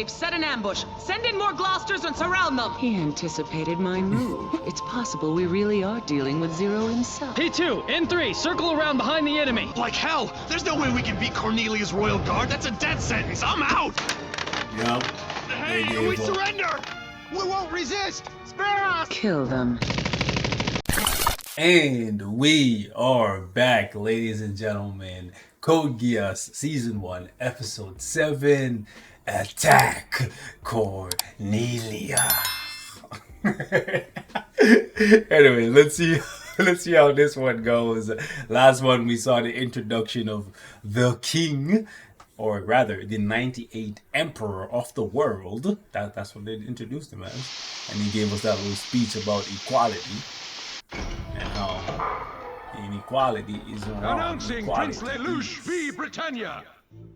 They've set an ambush. Send in more Gloucesters and surround them. He anticipated my move. It's possible we really are dealing with Zero himself. P2, N3, circle around behind the enemy. Like hell! There's no way we can beat Cornelia's royal guard. That's a death sentence. I'm out! Yup. Hey, we surrender! We won't resist! Spare us! Kill them. And we are back, ladies and gentlemen. Code Geass Season 1, Episode 7, Attack Cornelia. Anyway, let's see how this one goes. Last one we saw the introduction of the king, or rather the 98th Emperor of the world. That's what they introduced him as. And he gave us that little speech about equality. And how inequality is wrong. Announcing Prince Lelouch v. Britannia,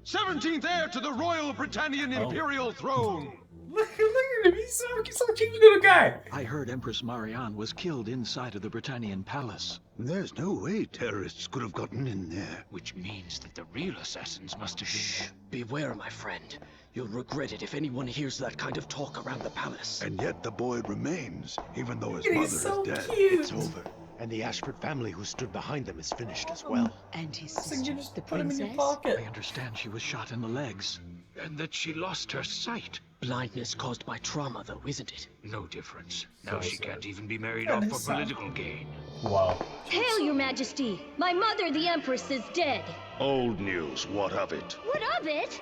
17th heir to the Royal Britannian Imperial Throne. Look at him, he's so cute little guy. I heard Empress Marianne was killed inside of the Britannian palace. There's no way terrorists could have gotten in there. Which means that the real assassins must have been... Beware, my friend. You'll regret it if anyone hears that kind of talk around the palace. And yet the boy remains, even though his He's mother so is dead. cute. It's over. And the Ashford family who stood behind them is finished as well. And his So sister, you just the put him in your princess? pocket. I understand she was shot in the legs. And that she lost her sight. Blindness caused by trauma, though, isn't it? No difference. Now So she sad. can't even be married That off is for sad. political gain. Wow. Hail, your majesty! My mother, the Empress, is dead. Old news, what of it? What of it?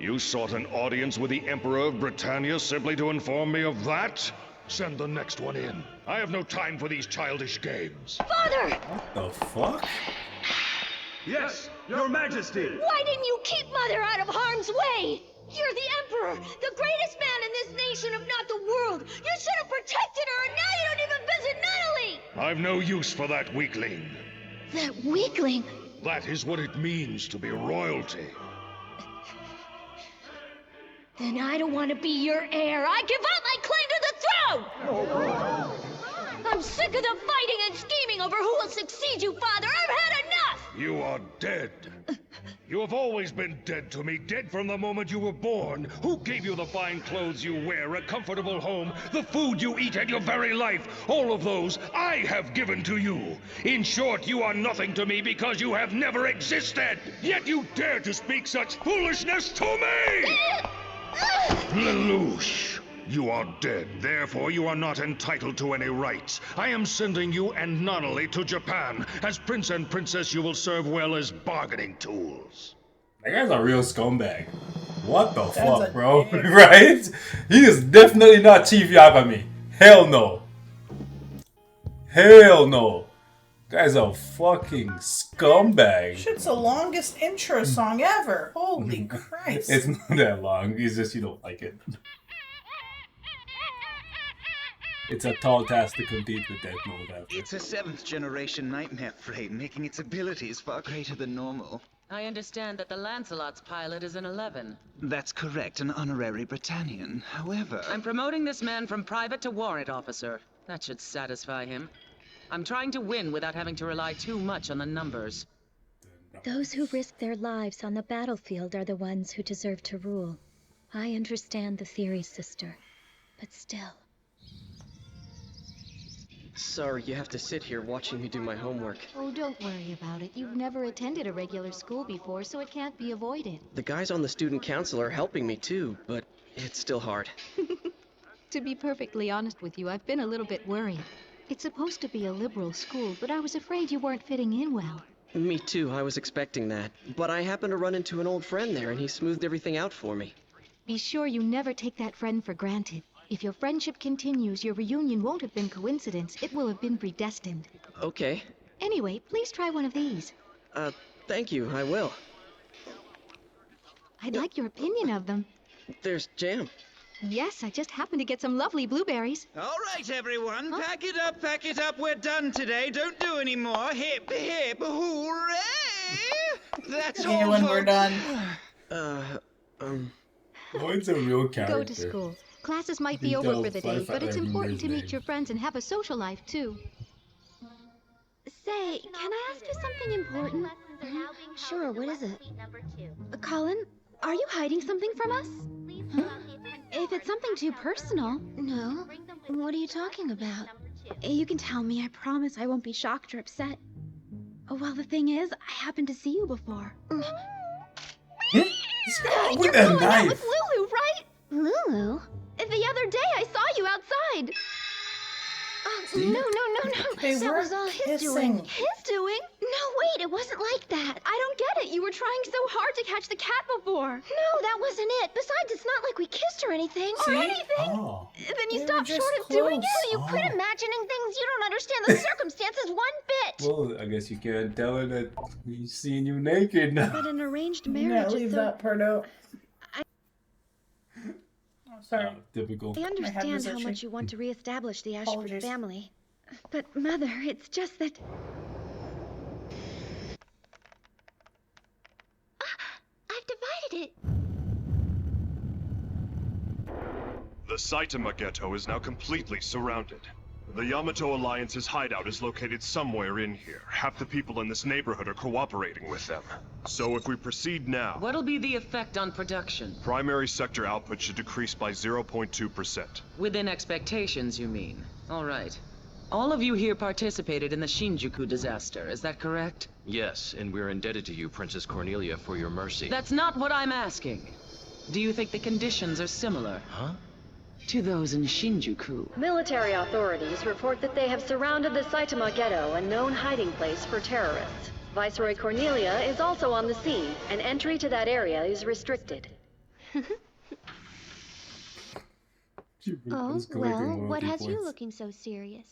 You sought an audience with the Emperor of Britannia simply to inform me of that? Send the next one in. I have no time for these childish games. Father! What the fuck? Yes, your majesty! Why didn't you keep Mother out of harm's way? You're the Emperor, the greatest man in this nation, if not the world. You should have protected her, and now you don't even visit Natalie! I've no use for that weakling. That weakling. That is what it means to be royalty. Then I don't want to be your heir. I give up my claim to the throne! I'm sick of the fighting and scheming over who will succeed you, Father. I've had enough! You are dead. You have always been dead to me, dead from the moment you were born. Who gave you the fine clothes you wear, a comfortable home, the food you eat, and your very life? All of those I have given to you. In short, you are nothing to me because you have never existed. Yet you dare to speak such foolishness to me! Lelouch, you are dead. Therefore, you are not entitled to any rights. I am sending you and Nonali to Japan. As prince and princess, you will serve well as bargaining tools. That guy's a real scumbag. What the fuck, bro? Right? He is definitely not Chief Yagami. Hell no. Hell no. Guy's a fucking scumbag. Shit's the longest intro song ever. Holy Christ. It's not that long. It's just you don't like it. It's a tall task to compete with that mode after. It's a 7th generation nightmare frame, making its abilities far greater than normal. I understand that the Lancelot's pilot is an 11. That's correct, an honorary Britannian. However... I'm promoting this man from private to warrant officer. That should satisfy him. I'm trying to win without having to rely too much on the numbers. Those who risk their lives on the battlefield are the ones who deserve to rule. I understand the theory, sister. But still... Sorry, you have to sit here watching me do my homework. Oh, don't worry about it. You've never attended a regular school before, so it can't be avoided. The guys on the student council are helping me too, but it's still hard. To be perfectly honest with you, I've been a little bit worried. It's supposed to be a liberal school, but I was afraid you weren't fitting in well. Me too, I was expecting that. But I happened to run into an old friend there, and he smoothed everything out for me. Be sure you never take that friend for granted. If your friendship continues, your reunion won't have been coincidence. It will have been predestined. Okay. Anyway, please try one of these. Thank you, I will. I'd like your opinion of them. There's jam. Yes, I just happened to get some lovely blueberries. All right, everyone, pack it up, we're done today. Don't do any more. Hip, hip, hooray! That's all, And when we're done. What's a real character? Go to school. Classes might be over for the day, but it's important to meet your friends and have a social life, too. Say, can I ask you something important? Sure, what is it? Colin, are you hiding something from us? If it's something too personal... No. What are you talking about? You can tell me. I promise I won't be shocked or upset. Oh, well, the thing is, I happened to see you before. This guy with a Out knife. with Lulu, right? Lulu? The other day I saw you outside. No. They That were was all his kissing. doing. His doing? No, wait, it wasn't like that. I don't get it. You were trying so hard to catch the cat before. No, that wasn't it. Besides, it's not like we kissed or anything. See? Oh. Then you They were stopped just short of doing close. it. You quit imagining things. You don't understand the circumstances one bit. Well, I guess you can't tell her that he's seeing you naked now. But an arranged Yeah, marriage leave is so... that part out. Oh, sorry. Typical. I My head understand was how itchy. much you want to reestablish the Ashford Apologies. family. But, Mother, it's just that... I've divided it. The Saitama Ghetto is now completely surrounded. The Yamato Alliance's hideout is located somewhere in here. Half the people in this neighborhood are cooperating with them. So if we proceed now, What'll be the effect on production? primary sector output should decrease by 0.2%. Within expectations, you mean? All right. All of you here participated in the Shinjuku disaster, is that correct? Yes, and we're indebted to you, Princess Cornelia, for your mercy. That's not what I'm asking. Do you think the conditions are similar? Huh? To those in Shinjuku? Military authorities report that they have surrounded the Saitama Ghetto, a known hiding place for terrorists. Viceroy Cornelia is also on the scene, and entry to that area is restricted. Oh, well, what has you looking so serious?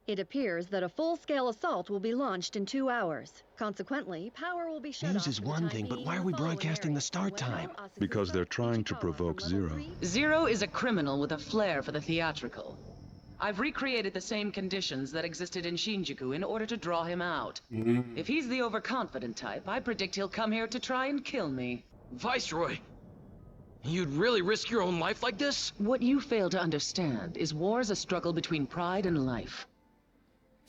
It appears that a full-scale assault will be launched in 2 hours. Consequently, power will be shut News off is for the one time thing, but being why in are the we following broadcasting the areas. start time? Because they're trying to provoke Zero. Zero is a criminal with a flair for the theatrical. I've recreated the same conditions that existed in Shinjuku in order to draw him out. If he's the overconfident type, I predict he'll come here to try and kill me. Viceroy! You'd really risk your own life like this? What you fail to understand is war's a struggle between pride and life.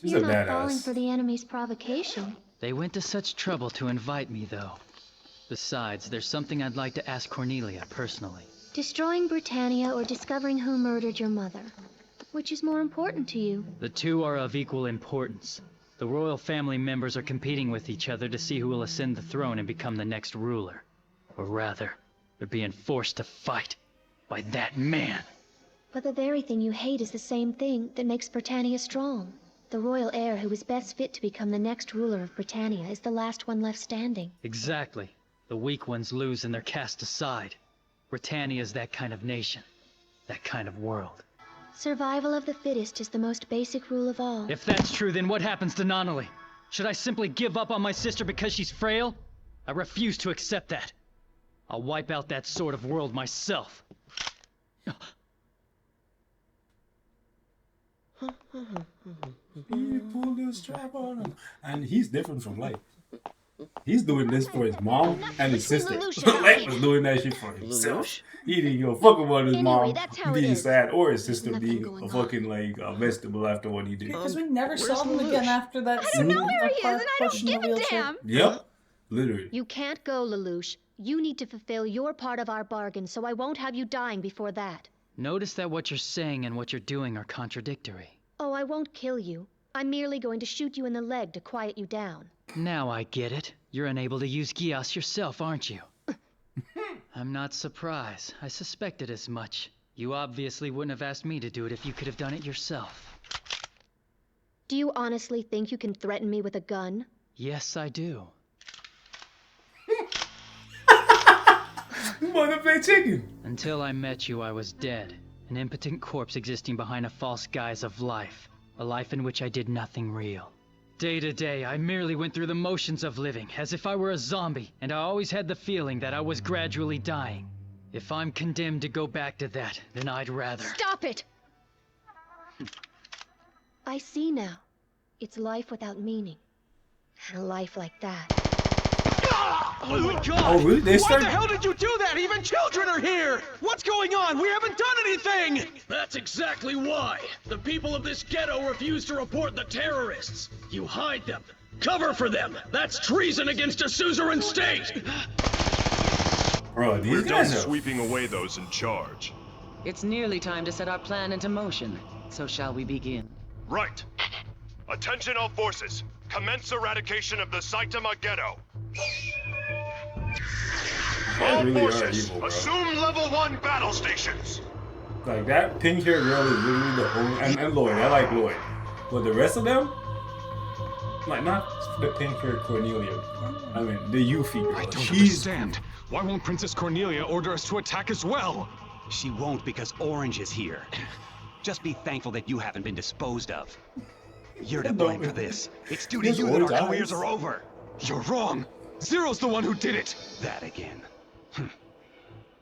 She's You're a not falling badass. for the enemy's provocation. They went to such trouble to invite me, though. Besides, there's something I'd like to ask Cornelia personally. Destroying Britannia or discovering who murdered your mother. Which is more important to you? The two are of equal importance. The royal family members are competing with each other to see who will ascend the throne and become the next ruler. Or rather, they're being forced to fight by that man. But the very thing you hate is the same thing that makes Britannia strong. The royal heir who is best fit to become the next ruler of Britannia is the last one left standing. Exactly. The weak ones lose and they're cast aside. Britannia's that kind of nation. That kind of world. Survival of the fittest is the most basic rule of all. If that's true, then what happens to Nonnally? Should I simply give up on my sister because she's frail? I refuse to accept that. I'll wipe out that sort of world myself. He pulled the strap on him. And he's different from Light. He's doing this for his mom and his sister. Light was doing that shit for himself. He didn't give a fuck about his mom being sad or his sister being a fucking like a vegetable after what he did. Because we never saw them again after that I don't know scene where in he the is, park and I don't pushing the give a wheelchair. damn. Yep. Literally. You can't go, Lelouch. You need to fulfill your part of our bargain, so I won't have you dying before that. Notice that what you're saying and what you're doing are contradictory. Oh, I won't kill you. I'm merely going to shoot you in the leg to quiet you down. Now I get it. You're unable to use GEASS yourself, aren't you? I'm not surprised. I suspected as much. You obviously wouldn't have asked me to do it if you could have done it yourself. Do you honestly think you can threaten me with a gun? Yes, I do. You wanna play chicken? Until I met you, I was dead. An impotent corpse existing behind a false guise of life. A life in which I did nothing real. Day to day, I merely went through the motions of living, as if I were a zombie, and I always had the feeling that I was gradually dying. If I'm condemned to go back to that, then I'd rather... Stop it! I see now. It's life without meaning. And a life like that. Oh my god! Oh, really? They Why started- the hell did you do that? Even children are here! What's going on? We haven't done anything! That's exactly why. The people of this ghetto refuse to report the terrorists. You hide them. Cover for them. That's treason against a suzerain state. Bro, these We're done guys are... sweeping away those in charge. It's nearly time to set our plan into motion. So shall we begin? Right. Attention all forces. Commence eradication of the Saitama Ghetto. All really forces, evil, bro. assume level 1 battle stations. Like, that pink hair girl is literally the only... And Lloyd, I like Lloyd. But the rest of them? Like, not the pink hair Cornelia. I mean, the Yuffie girl. I don't understand. Why won't Princess Cornelia order us to attack as well? She won't because Orange is here. Just be thankful that you haven't been disposed of. You're to blame for this. It's due to you that our careers are over. You're wrong. Zero's the one who did it. That again.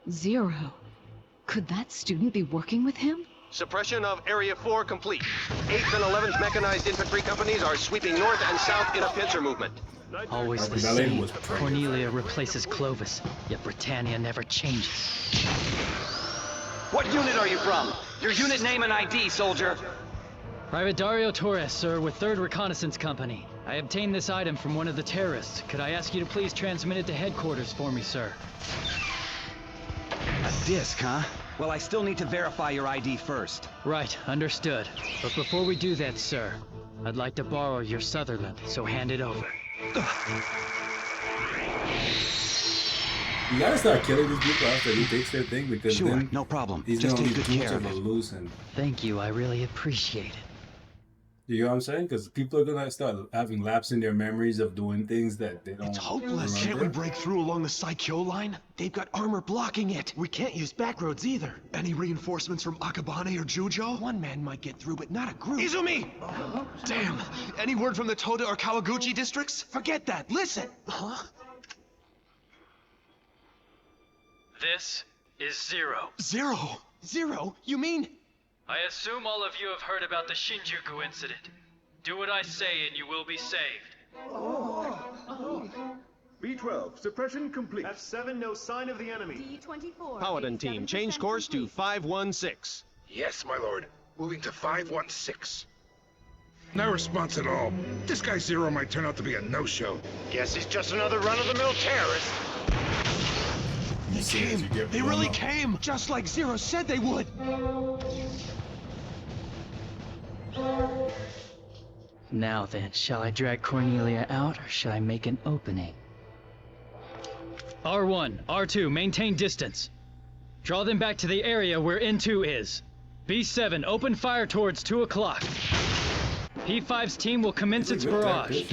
Zero. Could that student be working with him? Suppression of Area 4 complete. 8th and 11th Mechanized Infantry Companies are sweeping north and south in a pincer movement. Always the same. Cornelia replaces Clovis, yet Britannia never changes. What unit are you from? Your unit name and ID, soldier. Private Dario Torres, sir, with 3rd Reconnaissance Company. I obtained this item from one of the terrorists. Could I ask you to please transmit it to headquarters for me, sir? A disc, huh? Well, I still need to verify your ID first. Right, understood. But before we do that, sir, I'd like to borrow your Sutherland, so hand it over. You gotta start killing these people after he takes their thing, because sure, then no problem. He's Just gonna take leave good too much care of of a it. loose and... Thank you, I really appreciate it. You know what I'm saying? Because people are gonna start having lapse in their memories of doing things that they don't. It's hopeless. Can't we break through along the Saikyo line? They've got armor blocking it. We can't use back roads either. Any reinforcements from Akabane or Jujo? One man might get through, but not a group. Izumi! Damn. Any word from the Toda or Kawaguchi districts? Forget that. Listen. Huh? This is Zero. Zero? Zero? You mean? I assume all of you have heard about the Shinjuku incident. Do what I say and you will be saved. B12, suppression complete. F7, no sign of the enemy. D24. Paladin team, change course to 516. Yes, my lord. Moving to 516. No response at all. This guy Zero might turn out to be a no-show. Guess he's just another run-of-the-mill terrorist. They came. They really came. Just like Zero said they would. Now then, shall I drag Cornelia out or shall I make an opening? R1, R2, maintain distance. Draw them back to the area where N2 is. B7, open fire towards 2 o'clock. P5's team will commence its barrage.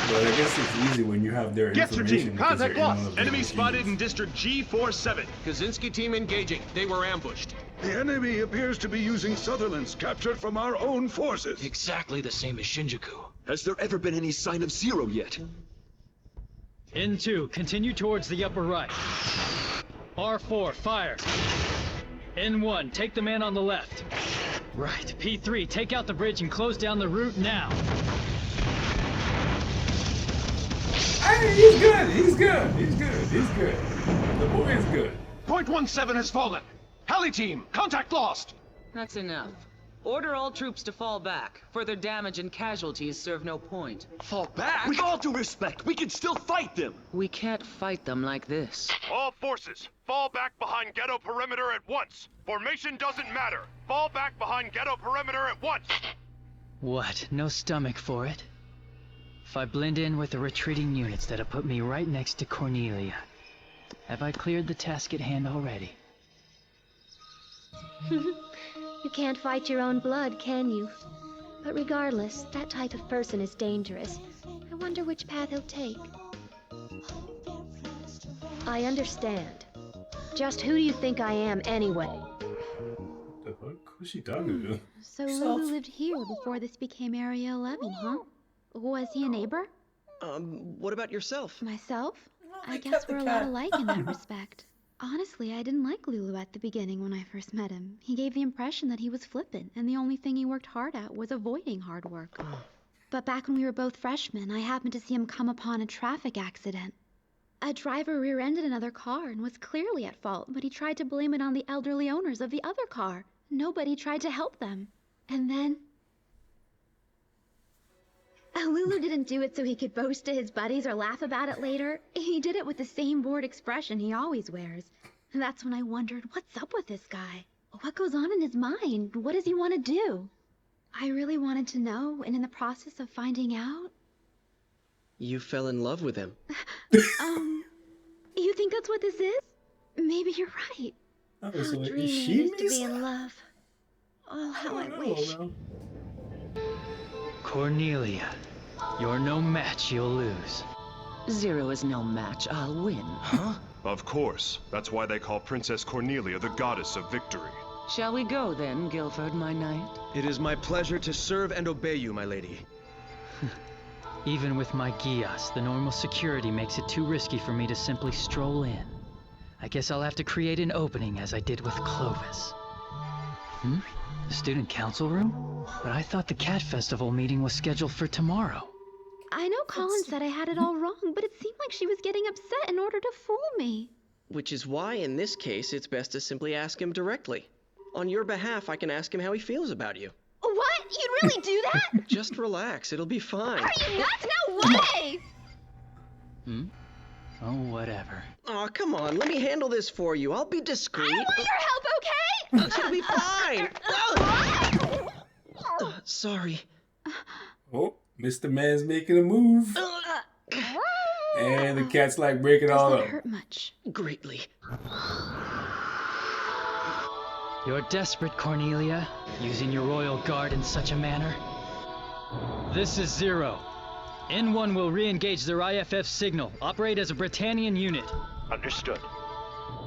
But I guess it's easy when you have their Get your information. team. Contact lost. Enemy spotted in District G47. Kaczynski team engaging. They were ambushed. The enemy appears to be using Sutherlands captured from our own forces. Exactly the same as Shinjuku. Has there ever been any sign of Zero yet? N2, continue towards the upper right. R4, fire. N1, take the man on the left. Right, P3, take out the bridge and close down the route now. Hey, he's good, he's good, he's good, he's good. The boy is good. Point 17 has fallen. Heli team, contact lost. That's enough. Order all troops to fall back. Further damage and casualties serve no point. Fall back? With all due respect, we can still fight them. We can't fight them like this. All forces, fall back behind ghetto perimeter at once. Formation doesn't matter. Fall back behind ghetto perimeter at once. What, no stomach for it? If I blend in with the retreating units, that'll put me right next to Cornelia. Have I cleared the task at hand already? You can't fight your own blood, can you? But regardless, that type of person is dangerous. I wonder which path he'll take. I understand. Just who do you think I am, anyway? The fuck? Who's she talking to? So Lulu lived here before this became Area 11, huh? Was he a neighbor? What about yourself? Myself? I guess we're a lot alike in that respect. Honestly, I didn't like Lulu at the beginning when I first met him. He gave the impression that he was flippant, and the only thing he worked hard at was avoiding hard work. But back when we were both freshmen, I happened to see him come upon a traffic accident. A driver rear-ended another car and was clearly at fault, but he tried to blame it on the elderly owners of the other car. Nobody tried to help them. And then... Lulu didn't do it so he could boast to his buddies or laugh about it later. He did it with the same bored expression he always wears. And that's when I wondered, what's up with this guy? What goes on in his mind? What does he want to do? I really wanted to know, and in the process of finding out... You fell in love with him. You think that's what this is? Maybe you're right. Oh, How so dreamy is it she is to Miss? be in love. Oh, how I wish. Cornelia, you're no match, you'll lose. Zero is no match, I'll win. Huh? Of course. That's why they call Princess Cornelia the goddess of victory. Shall we go then, Guilford, my knight? It is my pleasure to serve and obey you, my lady. Even with my GEASS, the normal security makes it too risky for me to simply stroll in. I guess I'll have to create an opening as I did with Clovis. The student council room? But I thought the Cat Festival meeting was scheduled for tomorrow. I know Colin said I had it all wrong, but it seemed like she was getting upset in order to fool me. Which is why, in this case, it's best to simply ask him directly. On your behalf, I can ask him how he feels about you. What? You'd really do that? Just relax, it'll be fine. Are you nuts? No way! Oh, whatever. Aw, come on, let me handle this for you. I'll be discreet. I don't want your help, okay? It'll be fine. Sorry. Oh, Mr. Man's making a move. And the cat's like breaking all up. Doesn't hurt much. Greatly. You're desperate, Cornelia, using your royal guard in such a manner. This is Zero. N1 will re-engage their IFF signal. Operate as a Britannian unit. Understood.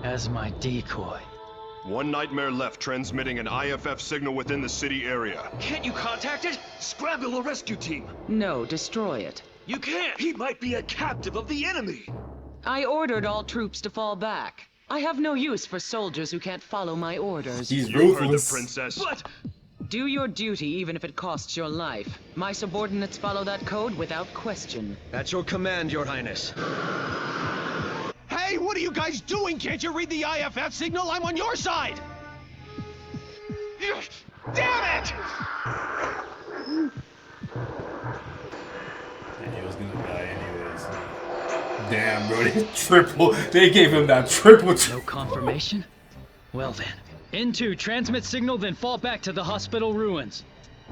As my decoy. One nightmare left transmitting an IFF signal within the city area. Can't you contact it? Scramble a rescue team. No, destroy it. You can't. He might be a captive of the enemy. I ordered all troops to fall back. I have no use for soldiers who can't follow my orders. He's You heard the ruthless. princess. But Do your duty even if it costs your life. My subordinates follow that code without question. At your command, Your Highness. Hey, what are you guys doing? Can't you read the IFF signal? I'm on your side! Damn it! And he was gonna die anyways. Damn, bro, they gave him that triple. No confirmation? Well then. N2, transmit signal, then fall back to the hospital ruins.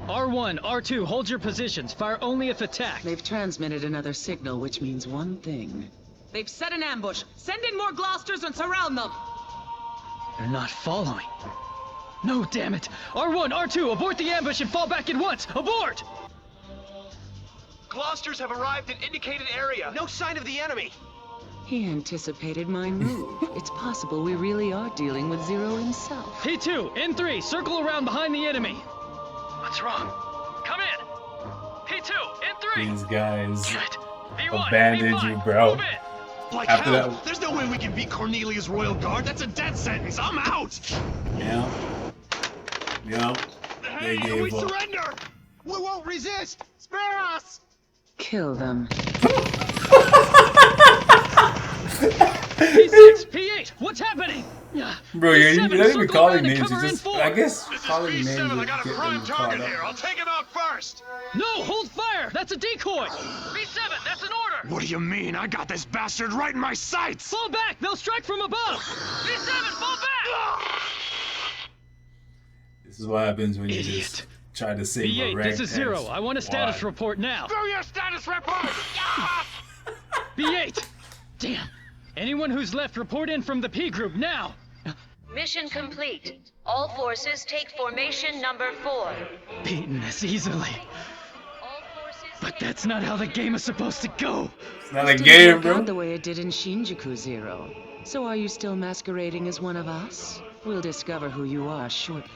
R1, R2, hold your positions. Fire only if attacked. They've transmitted another signal, which means one thing. They've set an ambush. Send in more Gloucesters and surround them. They're not following. No, damn it. R1, R2, abort the ambush and fall back at once. Abort! Gloucesters have arrived in indicated area. No sign of the enemy. He anticipated my move. It's possible we really are dealing with Zero himself. P2, N3, circle around behind the enemy. What's wrong? Come in. P2, N3. These guys V1, abandoned V5, you, bro. move in. Like After hell. that- There's no way we can beat Cornelia's royal guard. That's a death sentence. I'm out. Yeah. Yeah. They Hey, we gave up. surrender. We won't resist. Spare us. Kill them. P6, P8, what's happening? Bro, you're not even circle calling around and names. You cover in just, four. I guess, This is calling names P7. I would got a get prime them caught target up. here. I'll take him out first. No, hold fire! That's a decoy! B7, that's an order! What do you mean? I got this bastard right in my sights. Fall back! They'll strike from above! B7, fall back! This is what happens when you just try to save a B8, ragtag this is Zero. I want a status squad. report now. Do your status report. B8! Damn. Anyone who's left, report in from the P group now! Mission complete. All forces take formation number 4. Beaten this easily. But that's not how the game is supposed to go. It's not a Didn't game, work bro. out the way it did in Shinjuku, Zero. So are you still masquerading as one of us? We'll discover who you are shortly.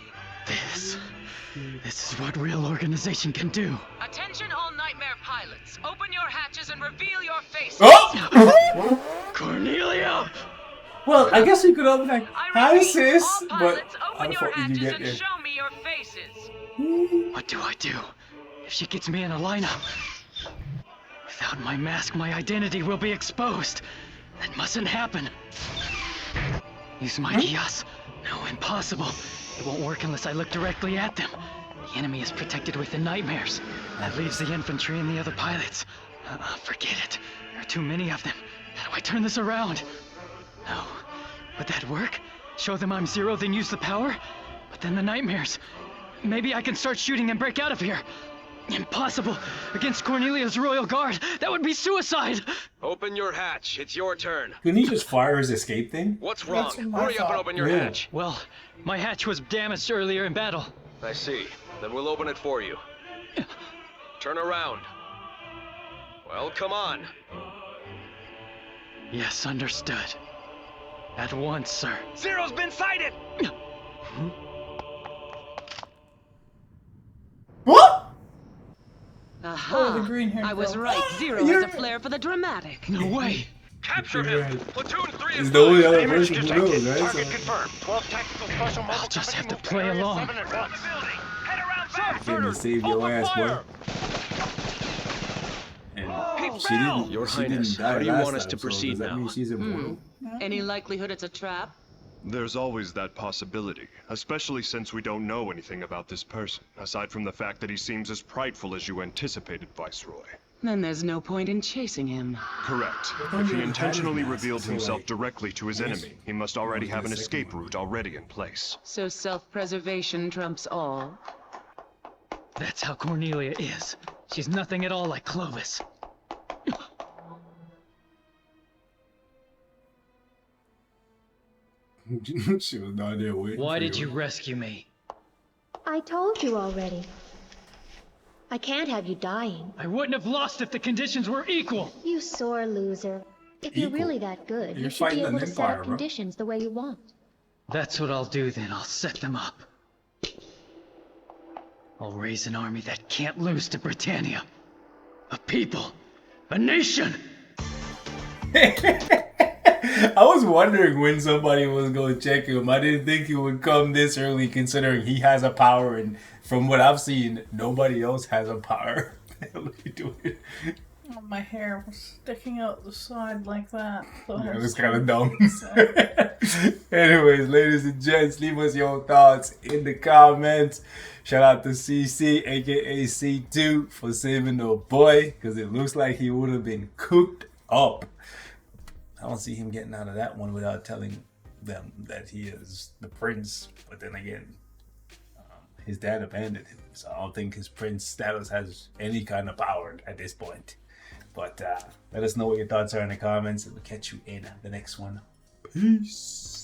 This is what real organization can do. Attention all Nightmare pilots. Open your hatches and reveal your faces. Oh! Cornelia! Well, I guess you could open like, hi sis, all but pilots, how open the your fuck did you hatches get and there? show me your faces. What do I do if she gets me in a lineup? Without my mask, my identity will be exposed. That mustn't happen. Use my GEASS. No, impossible. It won't work unless I look directly at them. The enemy is protected with the nightmares. That leaves the infantry and the other pilots. Forget it. There are too many of them. How do I turn this around? No. Would that work? Show them I'm Zero, then use the power? But then the nightmares. Maybe I can start shooting and break out of here. Impossible! Against Cornelia's royal guard! That would be suicide! Open your hatch. It's your turn. Couldn't he just fire his escape thing? What's wrong? Hurry up and open your hatch. Well, my hatch was damaged earlier in battle. I see. Then we'll open it for you. Turn around. Well, come on. Yes, understood. At once, sir. Zero's been sighted! What? Aha! the green-haired I was girl. right. Zero has a flair for the dramatic. No way! Capture him! Platoon 3 It's is the only good. other Damage person who knows, right? Target So- confirmed. 12 tactical special mobile I'll just have to company play moved to along. Area 7 at once. Head around back. Came to save your ass, boy. And she didn't. Your she didn't Highness, die how do you last want us time, to so proceed does that now? mean she's immortal? Any likelihood it's a trap? There's always that possibility, especially since we don't know anything about this person, aside from the fact that he seems as prideful as you anticipated, Viceroy. Then there's no point in chasing him. Correct. If he intentionally revealed himself directly to his enemy, he must already have an escape route already in place. So self-preservation trumps all? That's how Cornelia is. She's nothing at all like Clovis. She was not there waiting. Why for did you rescue me? I told you already. I can't have you dying. I wouldn't have lost if the conditions were equal. You sore loser. If you're Equal? really that good, You're you should fighting be an able to set empire, up bro. conditions the way you want. That's what I'll do then. I'll set them up. I'll raise an army that can't lose to Britannia. A people. A nation! I was wondering when somebody was going to check him. I didn't think he would come this early, considering he has a power, and from what I've seen, nobody else has a power. What the hell are you doing? Oh, my hair was sticking out the side like that. So It was kind of dumb. Anyways, ladies and gents, leave us your thoughts in the comments. Shout out to CC, aka C2, for saving the boy, because it looks like he would have been cooked up. I don't see him getting out of that one without telling them that he is the prince. But then again, his dad abandoned him, so I don't think his prince status has any kind of power at this point. But let us know what your thoughts are in the comments, and we'll catch you in the next one. Peace.